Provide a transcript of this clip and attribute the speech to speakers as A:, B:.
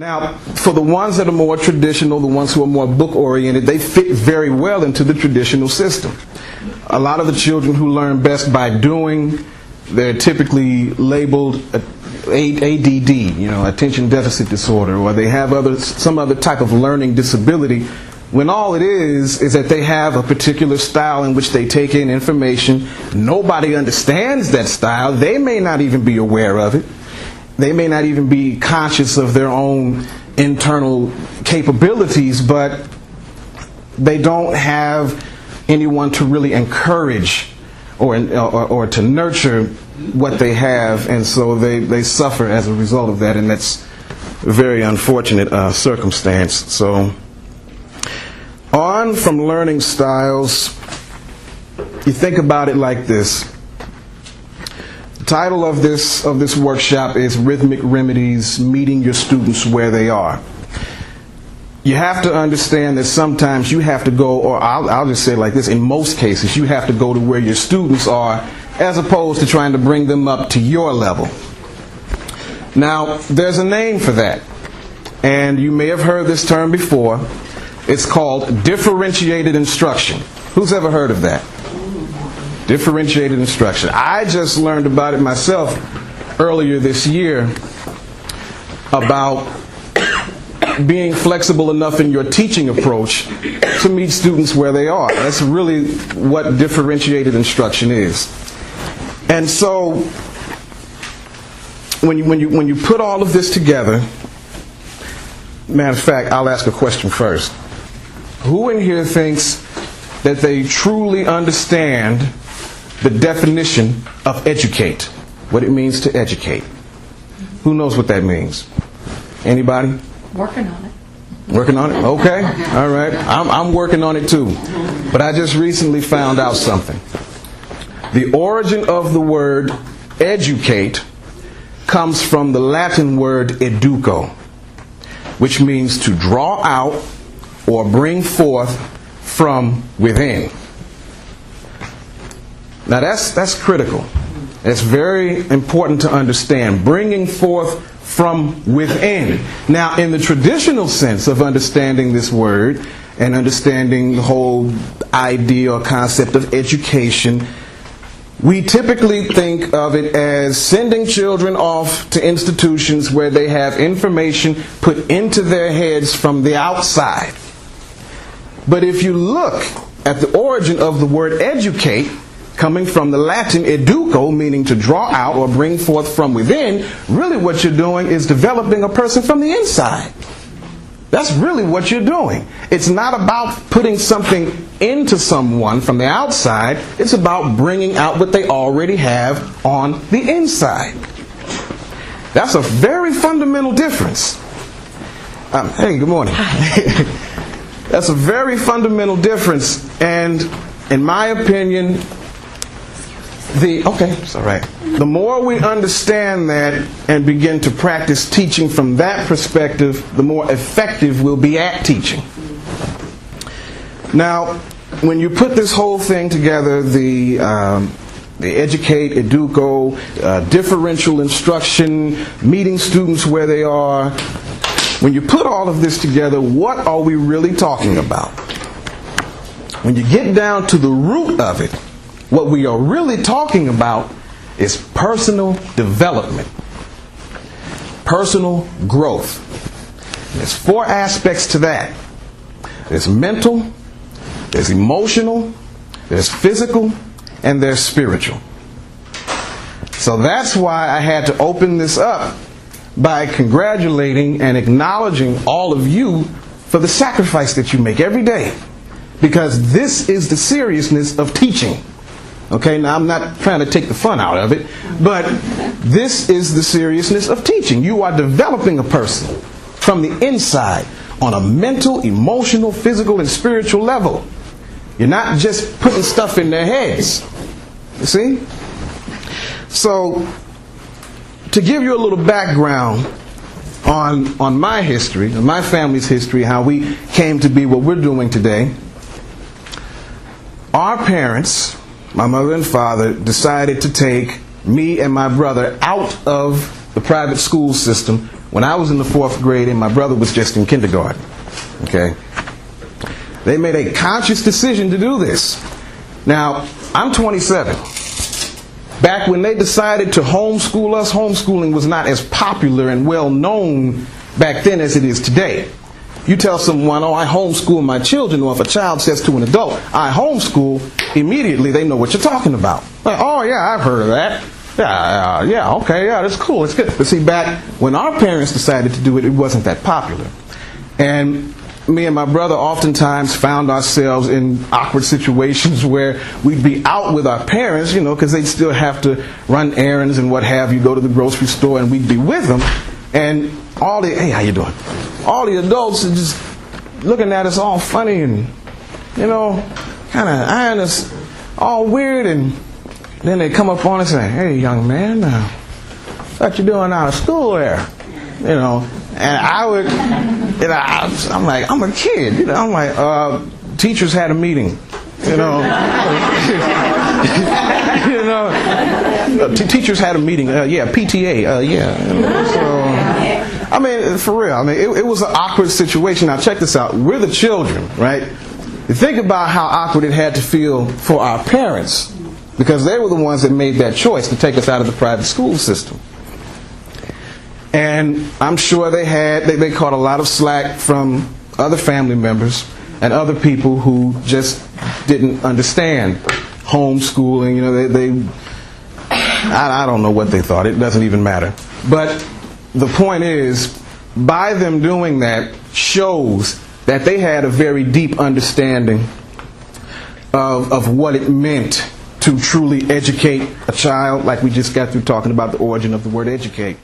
A: Now, for the ones that are more traditional, the ones who are more book-oriented, they fit very well into the traditional system. A lot of the children who learn best by doing, they're typically labeled ADD, attention deficit disorder, or they have some other type of learning disability, when all it is that they have a particular style in which they take in information. Nobody understands that style. They may not even be aware of it. They may not even be conscious of their own internal capabilities, but they don't have anyone to really encourage or to nurture what they have, and so they suffer as a result of that, and that's a very unfortunate circumstance. So, on from learning styles, you think about it like this. The title of this workshop is Rhythmic Remedies, Meeting Your Students Where They Are. You have to understand that sometimes you have to go, or I'll just say it like this, in most cases you have to go to where your students are as opposed to trying to bring them up to your level. Now, there's a name for that, and you may have heard this term before. It's called differentiated instruction. Who's ever heard of that? Differentiated instruction. I just learned about it myself earlier this year, about being flexible enough in your teaching approach to meet students where they are. That's really what differentiated instruction is. And so when you put all of this together, matter of fact, I'll ask a question first. Who in here thinks that they truly understand the definition of educate, what it means to educate? Who knows what that means? Anybody?
B: Working on it.
A: Working on it? Okay. All right. I'm working on it too. But I just recently found out something. The origin of the word educate comes from the Latin word educo, which means to draw out or bring forth from within. Now that's critical. It's very important to understand. Bringing forth from within. Now, in the traditional sense of understanding this word and understanding the whole idea or concept of education, we typically think of it as sending children off to institutions where they have information put into their heads from the outside. But if you look at the origin of the word educate, coming from the Latin educo, meaning to draw out or bring forth from within, really what you're doing is developing a person from the inside. That's really what you're doing. It's not about putting something into someone from the outside. It's about bringing out what they already have on the inside. That's a very fundamental difference. Hey, good morning. That's a very fundamental difference, and in my opinion, it's all right. The more we understand that and begin to practice teaching from that perspective, the more effective we'll be at teaching. Now, when you put this whole thing together, the educate, educo, differential instruction, meeting students where they are, when you put all of this together, what are we really talking about? When you get down to the root of it, what we are really talking about is personal development, personal growth. There's 4 aspects to that. There's mental, there's emotional, there's physical, and there's spiritual. So that's why I had to open this up by congratulating and acknowledging all of you for the sacrifice that you make every day. Because this is the seriousness of teaching. Okay, now I'm not trying to take the fun out of it, but this is the seriousness of teaching. You are developing a person from the inside on a mental, emotional, physical, and spiritual level. You're not just putting stuff in their heads. You see? So, to give you a little background on my history, my family's history, how we came to be what we're doing today, our parents, my mother and father, decided to take me and my brother out of the private school system when I was in the 4th grade and my brother was just in kindergarten. Okay? They made a conscious decision to do this. Now, I'm 27. Back when they decided to homeschool us, homeschooling was not as popular and well known back then as it is today. You tell someone, oh, I homeschool my children, or if a child says to an adult, I homeschool, immediately they know what you're talking about. Like, oh, yeah, I've heard of that. Yeah, okay, yeah, that's cool, it's good. But see, back when our parents decided to do it, it wasn't that popular. And me and my brother oftentimes found ourselves in awkward situations where we'd be out with our parents, you know, because they'd still have to run errands and what have you, go to the grocery store, and we'd be with them. And hey, how you doing? All the adults are just looking at us all funny and, you know, kind of eyeing us all weird. And then they come up on us and say, hey, young man, what you doing out of school there? You know, and I would, you know, I'm like, I'm a kid, you know, I'm like, teachers had a meeting, you know, you know, teachers had a meeting, yeah, PTA, yeah, you know, so, I mean, for real, I mean, it was an awkward situation. Now check this out, we're the children, right? You think about how awkward it had to feel for our parents, because they were the ones that made that choice to take us out of the private school system. And I'm sure they caught a lot of slack from other family members and other people who just didn't understand homeschooling. You know, I don't know what they thought. It doesn't even matter. But the point is, by them doing that shows that they had a very deep understanding of what it meant to truly educate a child, like we just got through talking about the origin of the word educate.